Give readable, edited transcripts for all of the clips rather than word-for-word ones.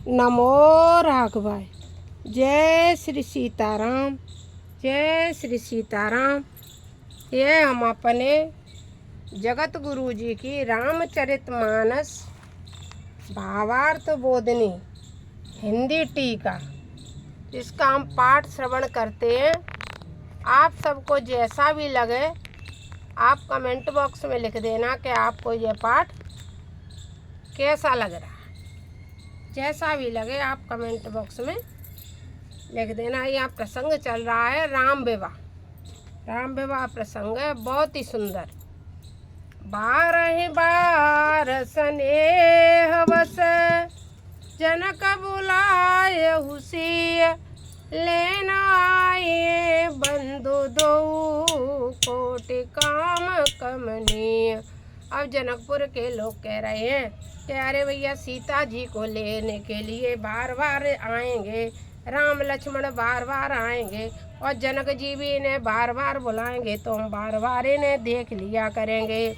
नमो राघवाय। जय श्री सीताराम, जय श्री सीताराम। ये हम अपने जगत गुरु जी की रामचरितमानस भावार्थ बोधनी हिंदी टीका, इसका हम पाठ श्रवण करते हैं। आप सबको जैसा भी लगे आप कमेंट बॉक्स में लिख देना कि आपको यह पाठ कैसा लग रहा है। जैसा भी लगे आप कमेंट बॉक्स में लिख देना। यहाँ प्रसंग चल रहा है राम विवाह प्रसंग है, बहुत ही सुंदर। 12 बार स्नेह बस जनक बुलाए हुसी, लेना आए बंधु दो कोटि काम कमनीय। अब जनकपुर के लोग कह रहे हैं कि अरे भैया सीता जी को लेने के लिए बार बार आएंगे, राम लक्ष्मण बार बार आएंगे और जनक जी भी इन्हें बार बार बुलाएंगे तो हम बार बार इन्हें देख लिया करेंगे।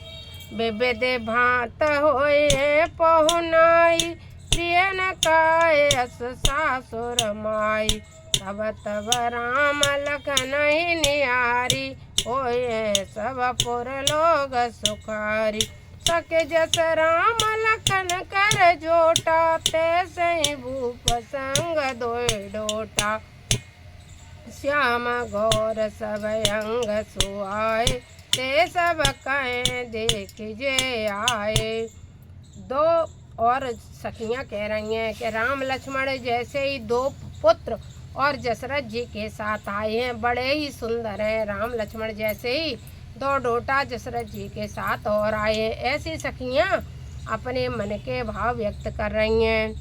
विविध भांत होए पहुनाई, प्रिय न काए अस सासुर माई। तब तब राम लखन ही निहारी, होए सब पुर लोग सुखारी। सके जस राम लखन कर जोटा, तैसे ही भूप संग दोय डोटा। श्याम गौर सब अंग सुआए, ते सब कहे देख जे आए। दो और सखियां कह रही हैं कि राम लक्ष्मण जैसे ही दो पुत्र और दशरथ जी के साथ आए हैं, बड़े ही सुंदर हैं। राम लक्ष्मण जैसे ही दो डोटा दशरथ जी के साथ और आए हैं। ऐसी सखियां अपने मन के भाव व्यक्त कर रही हैं।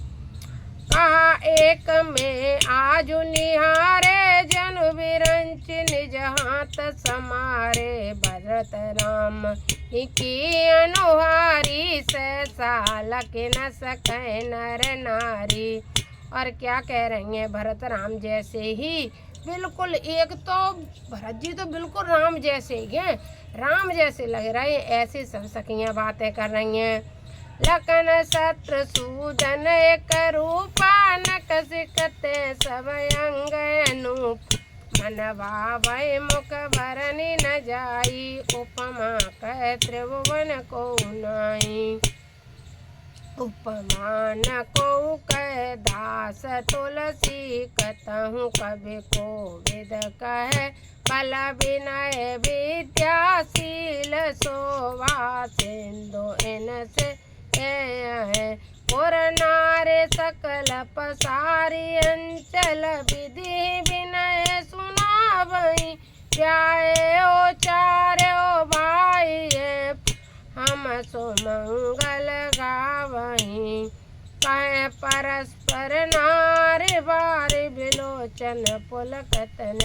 कहा एक में आज निहारे, जन विरंच निज हाथ समारे। भरत राम की अनुहारी, सहसा लख न सकै नर नारी। और क्या कह रही हैं, भरत राम जैसे ही बिल्कुल, एक तो भरत जी तो बिल्कुल राम जैसे ही हैं, राम जैसे लग रहे हैं। ऐसी सब सखियां बातें कर रही हैं। लखन शत्रु सूदन एक रूपा, नक सिकते सब अंग अनूप। मन भावै मुख भरनि न जाई, उपमा कह त्रिभुवन को नाई। उपमान को कह दास तुलसी, कतहु कवि को विद कह। बल विनय विद्याशील, शोभा सिंधु इनसे पुर नारे सकल पसारी। अंचल विधि विनय सुनावई, प्याए ओ चारे ओ भाई। हम सुमंगल गावहीं, कहे परस्पर नारी बारी। बिलोचन पुलकतन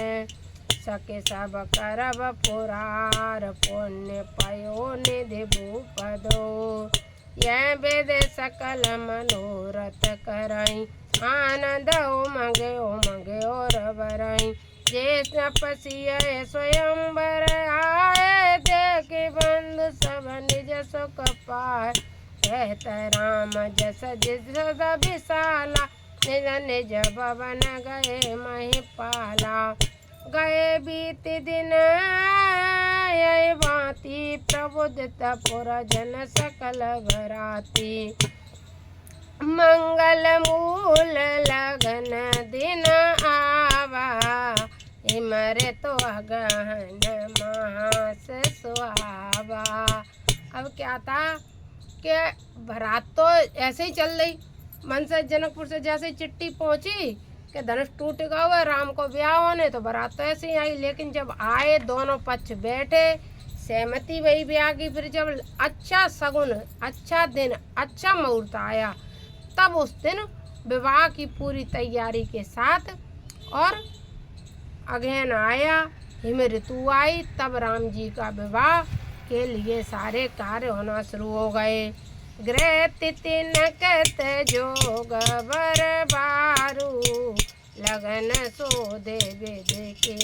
सके सब करब पुरार, पुण्य पयो निधि भूपदो। यह वेद सकल मनोरथ करई, आनंद उमंगे और बरई। जे तपस्या स्वयंवर आए, देखे बंधु सब निज सुख पाए। कहत राम जस जिस विशाला, निज निज भवन गए महिपाला। गए बीत दिन यही भांति, प्रबुद्ध पुर जन सकल घराती। मंगल मूल लगन दिन आवा, इमरे तो गहन महास सुहावा। अब क्या था कि बारात तो ऐसे ही चल रही। मन से जनकपुर से जैसे चिट्ठी पहुंची कि धनुष टूटेगा हुआ, राम को ब्याह होने, तो बारात तो ऐसे ही आई। लेकिन जब आए दोनों पक्ष बैठे, सहमति वही ब्याह की। फिर जब अच्छा सगुन, अच्छा दिन, अच्छा मुहूर्त आया, तब उस दिन विवाह की पूरी तैयारी के साथ और अगहन आया, हिम ऋतु आई, तब राम जी का विवाह के लिए सारे कार्य होना शुरू हो गए। गृह तिथि नकत जोग बर बारू, लगन सो देवे देखे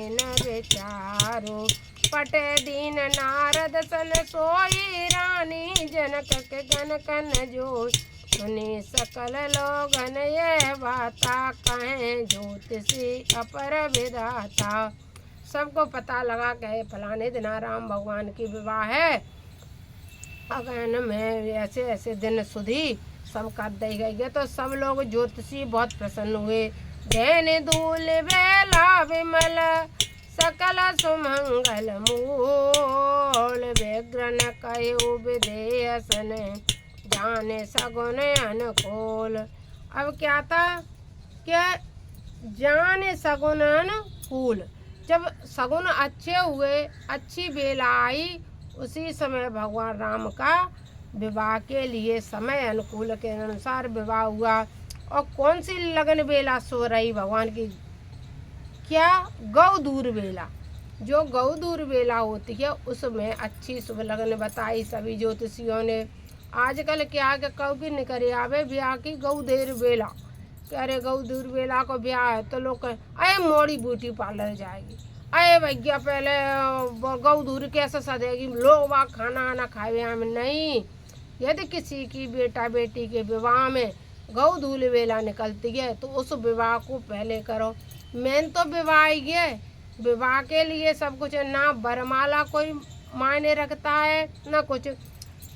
न विचारू। पट दीन नारद सन सोई, रानी जनक के गन कन जोई। सुनी सकल लोगन ये बाता, कहें ज्योतिषी अपर विधाता। सबको पता लगा कि फलाने दिन राम भगवान की विवाह है, अगन में ऐसे ऐसे दिन सुधी सब कर दी गई। तो सब लोग ज्योतिषी बहुत प्रसन्न हुए। धैन धूल बेला विमल सकल सुमंगल मूल, व्यग्रन कयु विधेय सन, जाने सगुन अनुकूल। अब क्या था कि जाने सगुन अनुकूल, जब सगुन अच्छे हुए, अच्छी बेला आई, उसी समय भगवान राम का विवाह के लिए समय अनुकूल के अनुसार विवाह हुआ। और कौन सी लगन बेला सो रही भगवान की? क्या? गौदूर बेला। जो गौदूर बेला होती है उसमें अच्छी शुभ लगन बताई सभी ज्योतिषियों ने। आजकल क्या के कभी नहीं करे आवे ब्याह की गौदेर बेला, अरे गौदूर बेला को ब्याह है तो लोग अरे मोड़ी ब्यूटी पार्लर जाएगी, अरे भैया पहले गौदूर कैसे सदेगी, लोग वहाँ खाना आना खाए हम नहीं। यदि किसी की बेटा बेटी के विवाह में गौदूर बेला निकलती है तो उस विवाह को पहले करो। मेन तो विवाह ही है। विवाह के लिए सब कुछ, ना वरमाला कोई मायने रखता है ना कुछ।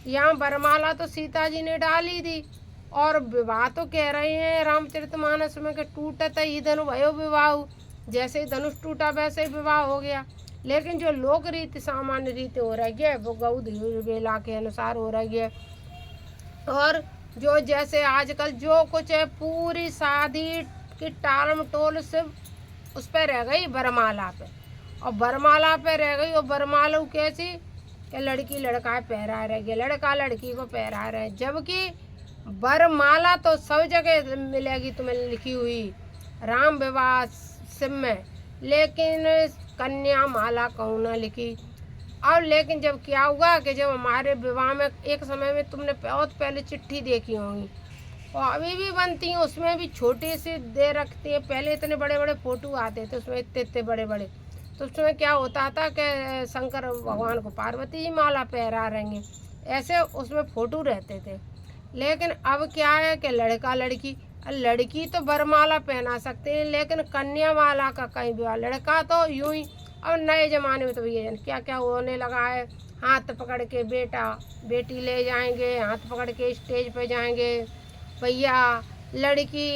यहाँ वरमाला तो सीता जी ने डाली थी, और विवाह तो कह रहे हैं रामचरितमानस में कि टूटत ही धनु भयो विवाह, जैसे ही धनुष टूटा वैसे ही विवाह हो गया। लेकिन जो लोक रीति सामान्य रीति हो रही है वो गौदूर बेला के अनुसार हो रही है। और जो जैसे आजकल जो कुछ है पूरी शादी की टालम टोल सिर्फ उस पर रह गई वरमाला पे, और वरमाला पे रह गई। और वरमाला कैसी कि लड़की लड़का पहरा रह गया, लड़का लड़की को पहरा रहे, जबकि वरमाला तो सब जगह मिलेगी तुम्हें लिखी हुई राम विवाह सिम में, लेकिन कन्या माला कहूँ ना लिखी। और लेकिन जब क्या हुआ कि जब हमारे विवाह में एक समय में तुमने बहुत पहले चिट्ठी देखी होंगी, और अभी भी बनती हैं, उसमें भी छोटी सी दे रखती है। पहले इतने बड़े बड़े फोटो आते थे उसमें, इतने इतने बड़े बड़े, तो उसमें क्या होता था कि शंकर भगवान को पार्वती जी माला पहरा रही हैं, ऐसे उसमें फोटो रहते थे। लेकिन अब क्या है कि लड़का लड़की, लड़की तो वरमाला पहना सकते हैं लेकिन कन्या माला का कहीं भी, लड़का तो यूं ही। और नए ज़माने में तो ये क्या क्या होने लगा है, हाथ पकड़ के बेटा बेटी ले जाएंगे, हाथ पकड़ के स्टेज पे जाएंगे, भैया लड़की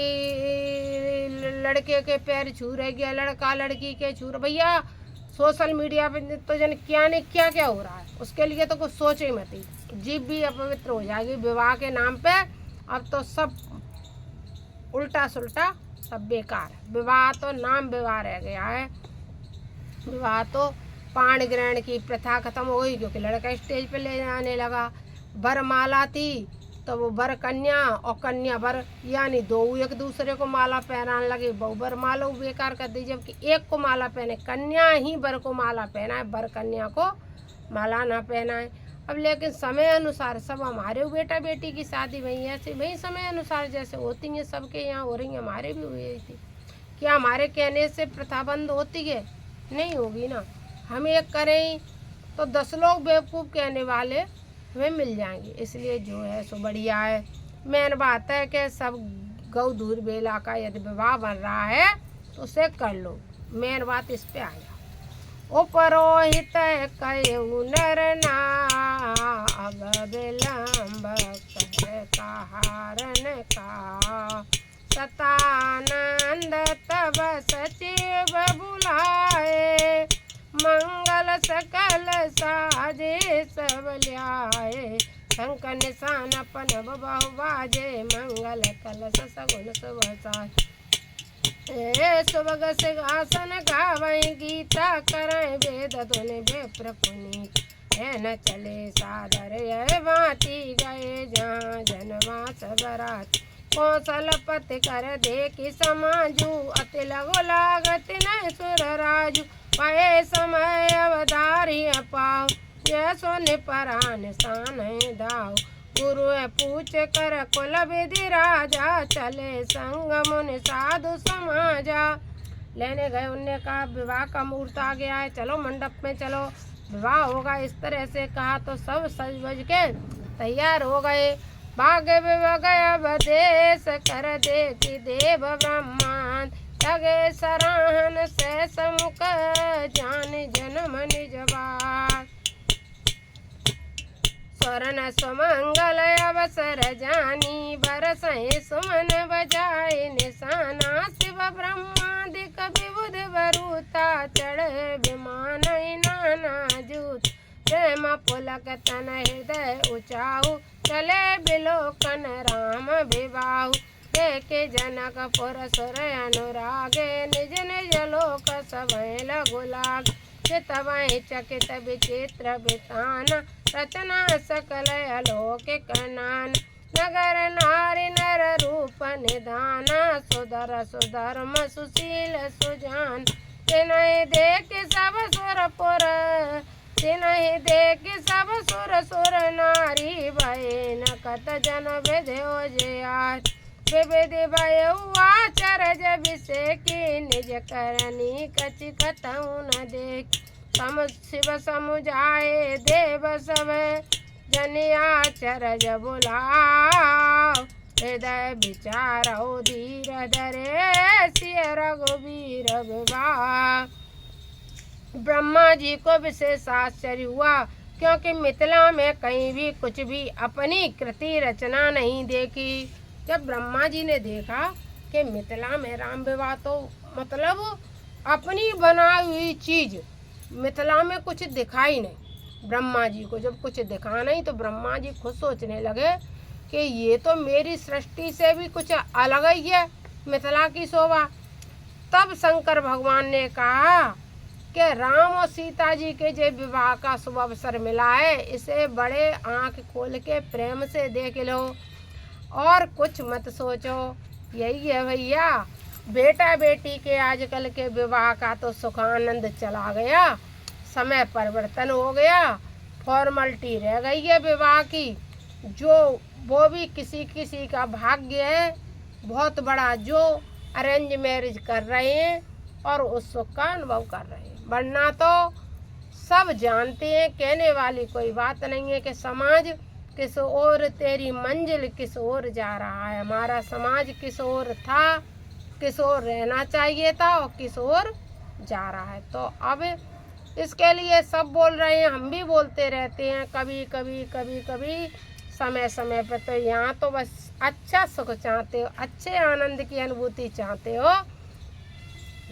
लड़के के पैर छू रही है, लड़का लड़की के छू रहा। भैया सोशल मीडिया पे तो जन क्या नहीं क्या क्या हो रहा है, उसके लिए तो कुछ सोचे मत ही, जीभ भी अपवित्र हो जाएगी विवाह के नाम पे। अब तो सब उल्टा सुल्टा सब बेकार है। विवाह तो नाम विवाह रह गया है। विवाह तो पाण ग्रहण की प्रथा खत्म हो गई, क्योंकि लड़का स्टेज पे ले जाने लगा। वरमाला थी तो वो वर कन्या और कन्या वर, यानी दो एक दूसरे को माला पहनाने लगे। वर माला बेकार कर दी, जबकि एक को माला पहने, कन्या ही वर को माला पहनाए, वर कन्या को माला ना पहनाए। अब लेकिन समय अनुसार सब, हमारे बेटा बेटी की शादी वही ऐसे वही समय अनुसार जैसे होती हैं सबके यहाँ हो रही हैं, हमारे भी हुई थी। क्या हमारे कहने से प्रथा बंद होती है? नहीं होगी ना। हम एक करें तो 10 लोग बेवकूफ़ कहने वाले हमें मिल जाएंगे। इसलिए जो है सो बढ़िया है। मेन बात है कि सब गौदूर बेला का यदि विवाह बन रहा है तो उसे कर लो। मेन बात इस पे आ जाओ। ओ परोहित कहु नर नाग, विलंब कह कहारन का, सतानंद तब सचिव बुलाए, मंगल सकल साजे सब ल्याए, शंख निशान अपन बहु बाजे, मंगल कलश सगुन सुबह सुबह सिंहासन गावई, गीता करय वेद धुन विप्र पुनीत, न चले सादर यह भांति गए जहाँ जनवास बरात, कौशलपति कर देखि समाजू, अति लघु लागत न सुर राजू, पाए समय अवधारी पाओ, यह सोने परान स्थान दाओ, गुरु पूछ कर कुल विधि राजा, चले संग मुनि साधु समाजा। लेने गए, उनने कहा विवाह का मुहूर्त आ गया है, चलो मंडप में चलो, विवाह होगा। इस तरह से कहा तो सब सज बज के तैयार हो गए। भाग्य गया बदेश कर देखी देव ब्रह्मांड लगे सराहन से समुख जान जन्म निज बार स्वर्ण सुमंगल अवसर जानी बरसहि सुमन बजाए निशाना शिव ब्रह्मादिक विबुध वरुता चढ़ विमान नाना जूत प्रेम पुलक तन हृदय उचाहु चले बिलोकन राम विवाहु देखे जनकपुर सुर अनुरागे निज निज लोक सभय लघु लाग चितवहि चकित विचित्र बिताना रचना सकल अलौकिक नान नगर नारी नर रूप निदाना सुधर सुधर्म सुशील सुजान तिन्हि देख सब सुरपुर तिन्हि देख सब सुर सुर नारी भय नकत जन विध्यो जयार विविधि भय आचरज विषेकी निज करनी कछि कतहु न देख सम शिव समुझाए देव सब जनिया चरज बुलाओ हृदय विचारो धीर धरे सिय रघुवीर विवाह। ब्रह्मा जी को विशेष आश्चर्य हुआ क्योंकि मिथिला में कहीं भी कुछ भी अपनी कृति रचना नहीं देखी। जब ब्रह्मा जी ने देखा कि मिथिला में राम विवाह तो मतलब अपनी बनाई हुई चीज मिथिला में कुछ दिखाई नहीं। ब्रह्मा जी को जब कुछ दिखा नहीं तो ब्रह्मा जी खुद सोचने लगे कि ये तो मेरी सृष्टि से भी कुछ अलग ही है मिथिला की शोभा। तब शंकर भगवान ने कहा कि राम और सीता जी के जो विवाह का शुभ अवसर मिला है इसे बड़े आंख खोल के प्रेम से देख लो और कुछ मत सोचो। यही है भैया, बेटा बेटी के आजकल के विवाह का तो सुखानंद चला गया, समय परिवर्तन हो गया, फॉर्मेलिटी रह गई है विवाह की। जो वो भी किसी किसी का भाग्य है बहुत बड़ा जो अरेंज मैरिज कर रहे हैं और उस सुख का अनुभव कर रहे हैं, वरना तो सब जानते हैं, कहने वाली कोई बात नहीं है कि समाज किस ओर तेरी मंजिल किस ओर जा रहा है। हमारा समाज किस ओर था, किस ओर रहना चाहिए था और किस ओर जा रहा है। तो अब इसके लिए सब बोल रहे हैं, हम भी बोलते रहते हैं कभी कभी कभी कभी समय समय पर। तो यहाँ तो बस अच्छा सुख चाहते हो, अच्छे आनंद की अनुभूति चाहते हो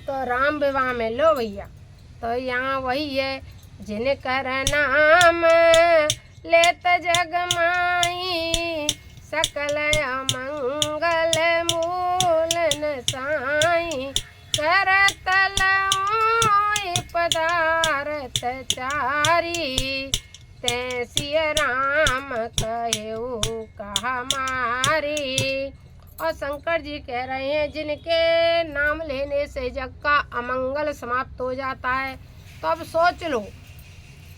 तो राम विवाह में लो भैया। तो यहाँ वही है, जिनकर नाम लेत जग माई सकल अमंगल मूलन साई करतल पदार्थ चारी तै सिय राम कहेऊ कहा मारी। और शंकर जी कह रहे हैं जिनके नाम लेने से जग का अमंगल समाप्त हो जाता है। तो अब सोच लो,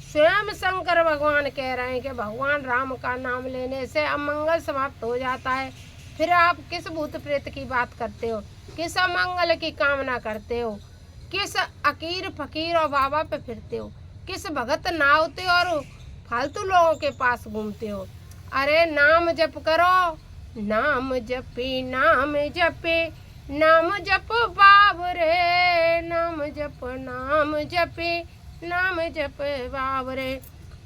स्वयं शंकर भगवान कह रहे हैं कि भगवान राम का नाम लेने से अमंगल समाप्त हो जाता है, फिर आप किस भूत प्रेत की बात करते हो, किस अमंगल की कामना करते हो, किस अकीर फकीर और बाबा पे फिरते हो, किस भगत नावते और फालतू लोगों के पास घूमते हो। अरे नाम जप करो, नाम जपे नाम जपे नाम जप बाबरे, नाम जप नाम जपे नाम जप बाबरे।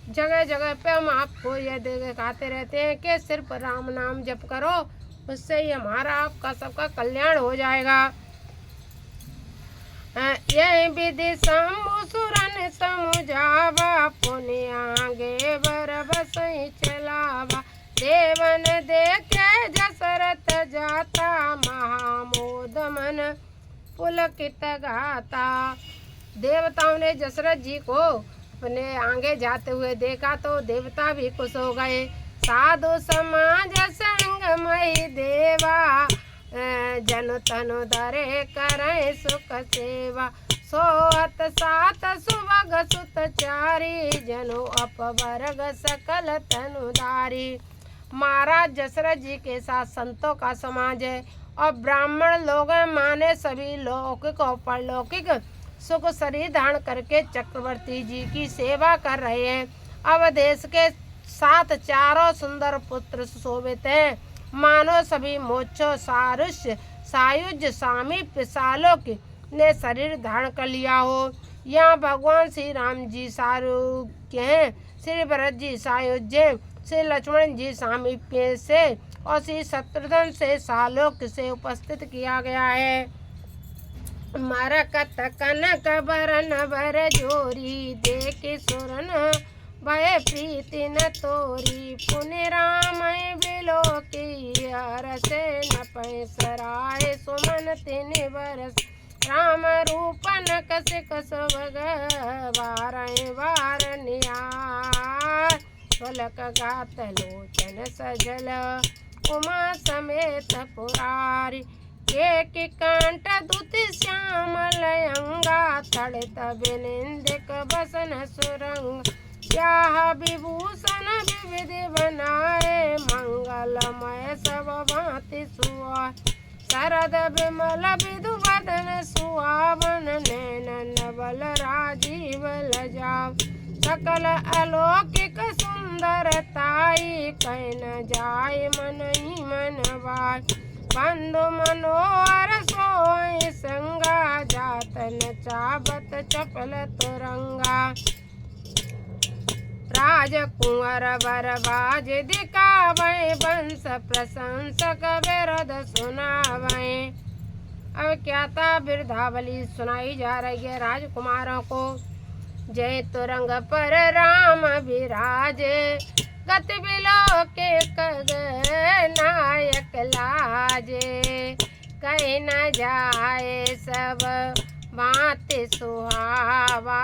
जगह जगह पे हम आपको यह दिखाते रहते हैं कि सिर्फ राम नाम जप करो, उससे ही हमारा आपका सबका कल्याण हो जाएगा। यह विधि सुरन समुझावा पुण्य आगे बर बसई चलावा। देवन देखे जसरथ जाता महामोद मन पुलकित गाता। देवताओं ने जसरथ जी को अपने आगे जाते हुए देखा तो देवता भी खुश हो गए। साधु समाज संगमय देवा जन तनु धरे करे सुख सेवा। सोहत सात सुभग सुत चारी जनु अपवर्ग सकल तनुधारी। महाराज दशरथ जी के साथ संतों का समाज है और ब्राह्मण लोग माने सभी लौकिक और परलौकिक सुख शरीर धारण करके चक्रवर्ती जी की सेवा कर रहे हैं। अब देश के सात चारों सुंदर पुत्र शोभित हैं, मानो सभी मोक्षो सारुष्य सायुज्य सामीप्य सालोक्य ने शरीर धारण कर लिया हो। यहाँ भगवान श्री राम जी सारूक्य हैं, श्री भरत जी सायुज्य, श्री लक्ष्मण जी सामीप्य से और श्री शत्रुघ्न से सालोक्य से उपस्थित किया गया है। मरकत कनक बरन बर जोरी देख सुरन भय प्रीति न तोरी पुण्य राम बिलो की हरसे न पैसराय सुमन तिन बरस राम रूपन कस कस बार निहार फलक गात लोचन सजल उमा समेत पुरारी एक कंठ दुति श्यामल अंगा तड़ित बिनिंदिक बसन सुरंग क्या विभूषण विविधि बनाए मंगलमय सब भांति सुआ शरद विमल विधु वदन सुहावन नैन नवल राजीव लजाव सकल अलौकिक सुंदरताई कैन जाय मन ही मन बाय बंधु मनोहर सोई संगा जातन चाबत चपल तुरंगा राजकुंवर बरबाज दिखावे वंश प्रशंसक विरद सुनावे। अब क्या था, बिरधावली सुनाई जा रही है राजकुमारों को। जय तुरंग पर राम विराजे गति बिलो के कग नायक लाजे कहीं न जाए सब बात सुहावा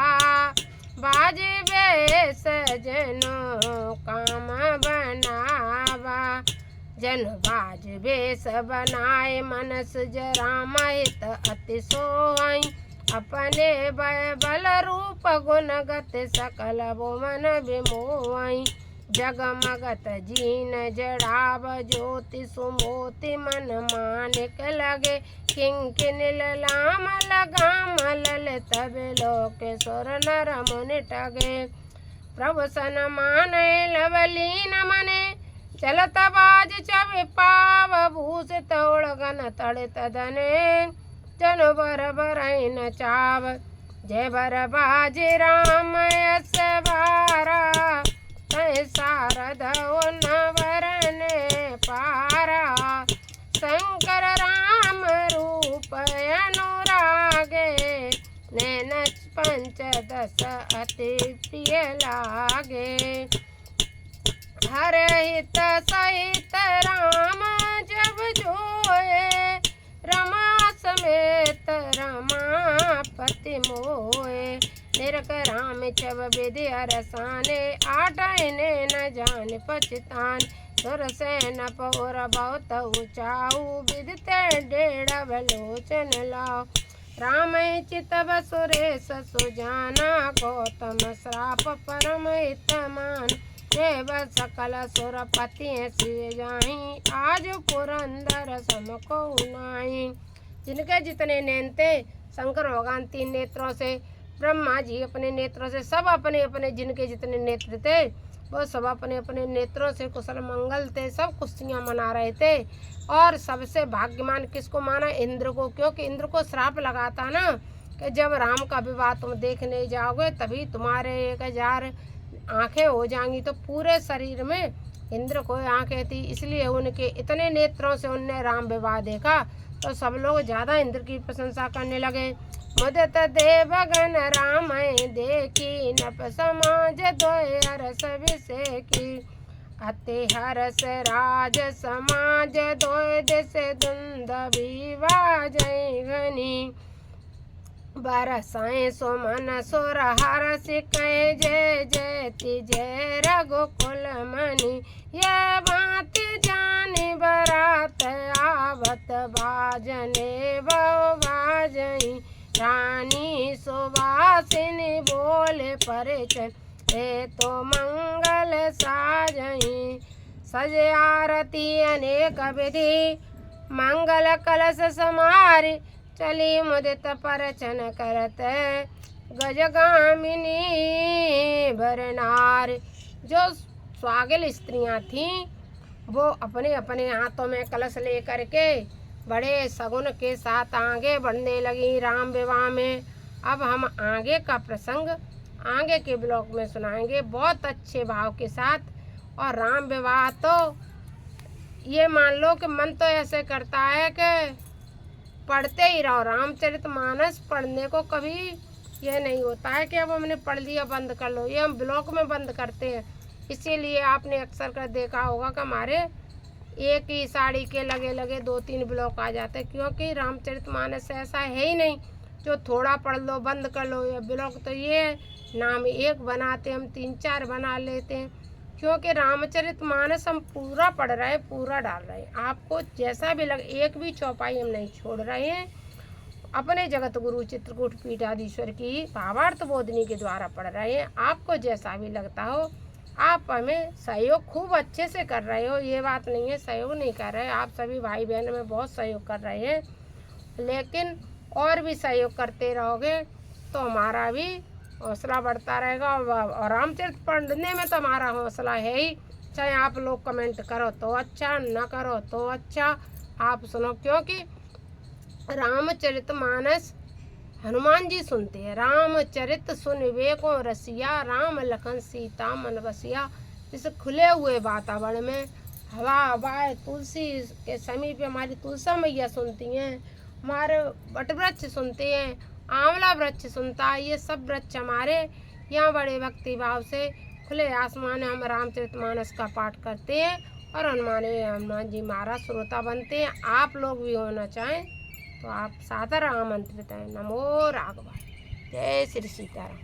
बाजे बेस जनो काम बनावा जन बाज बेस बनाए मनस जरा महित अति सोई अपने बल रूप गुण गत सकल भुवन विमोई जगमगत जीन जड़ाव ज्योति सुमोति मन मानिक लगे किंकिन लाम लगाम ललित बिलोक सुर नर मुनि टगे प्रभु सन माने लवलीन मने चलत बाज चवि पाव भूषित उड़गन तड़ित धने जन बर बरैन चाव जय बर बाज राम यस बारा शारद नवरन पारा शंकर राम रूप अनुरागे नैन पंचदश अति प्रिय लागे हर हित सहित राम जब जोए रमा समेत रमापति मोए निरक राम चब विधि अरसाने आटाने न जान पछतान सुर से न पौर बहुत ऊंचाऊ विदिते डेढ़ बलोचन लाओ राम चितव सुरेश सुजाना गौतम श्राप परम हितमान देव सकल सुरपति श्री जाही आज पुरंदर समको नाई। जिनके जितने नैन थे शंकर भगवान तीन नेत्रों से, ब्रह्मा जी अपने नेत्रों से, सब अपने अपने जिनके जितने नेत्र थे वो सब अपने अपने नेत्रों से कुशल मंगल थे, सब खुशियाँ मना रहे थे। और सबसे भाग्यमान किसको माना? इंद्र को, क्योंकि इंद्र को श्राप लगाता ना कि जब राम का विवाह तुम देखने जाओगे तभी तुम्हारे 1000 आँखें हो जाएंगी। तो पूरे शरीर में इंद्र को आँखें थी, इसलिए उनके इतने नेत्रों से उनने राम विवाह देखा तो सब लोग ज़्यादा इंद्र की प्रशंसा करने लगे। मुदित देवगन राम देखी नप समाज दोय हरस विषेकी अति हरस राज समाज दोय दिश धुंध विवाजय घनी बरसाए सुमन सुर हरस कह जय जयति जय रघुकुल मणि ये बात जानी बरात आवत बाजने बहु बाजई रानी सुवासिनी बोले परिचय हे तो मंगल साजई सजे आरती अनेक विधि मंगल कलश समारी चली मुदित परचन करत गजगामिनी भरनार। जो स्वागल स्त्रियां थीं, वो अपने अपने हाथों में कलश लेकर के बड़े शगुन के साथ आगे बढ़ने लगी राम विवाह में। अब हम आगे का प्रसंग आगे के ब्लॉग में सुनाएंगे बहुत अच्छे भाव के साथ। और राम विवाह तो ये मान लो कि मन तो ऐसे करता है कि पढ़ते ही रहो। रामचरितमानस पढ़ने को कभी ये नहीं होता है कि अब हमने पढ़ लिया बंद कर लो, ये हम ब्लॉक में बंद करते हैं। इसीलिए आपने अक्सर कर देखा होगा कि हमारे एक ही साड़ी के लगे लगे 2-3 ब्लॉक आ जाते हैं, क्योंकि रामचरितमानस ऐसा है ही नहीं जो थोड़ा पढ़ लो बंद कर लो। ये ब्लॉक तो ये नाम एक बनाते हम 3-4 बना लेते हैं, क्योंकि रामचरितमानस हम पूरा पढ़ रहे हैं, पूरा डाल रहे हैं। आपको जैसा भी लगे एक भी चौपाई हम नहीं छोड़ रहे हैं। अपने जगत गुरु चित्रकूट पीठाधीश्वर की भावार्थ बोधनी के द्वारा पढ़ रहे हैं। आपको जैसा भी लगता हो, आप हमें सहयोग खूब अच्छे से कर रहे हो, ये बात नहीं है सहयोग नहीं कर रहे। आप सभी भाई बहन में बहुत सहयोग कर रहे हैं, लेकिन और भी सहयोग करते रहोगे तो हमारा भी हौसला बढ़ता रहेगा। और रामचरित पढ़ने में तो हमारा हौसला है ही, चाहे आप लोग कमेंट करो तो अच्छा, न करो तो अच्छा, आप सुनो। क्योंकि रामचरितमानस हनुमान जी सुनते हैं। रामचरित सुन विवेको रसिया, राम लखन सीता मन बसिया। इस खुले हुए वातावरण में हवा हवाएं तुलसी के समीप हमारी तुलसा मैया सुनती हैं, हमारे वट वृक्ष सुनते हैं, आंवला वृक्ष सुनता है। ये सब वृक्ष हमारे यहाँ बड़े भक्ति भाव से खुले आसमान में हम रामचरितमानस का पाठ करते हैं और हनुमान जी महाराज श्रोता बनते हैं। आप लोग भी होना चाहें तो आप सादर आमंत्रित हैं। नमो राघवाय। जय श्री सीताराम।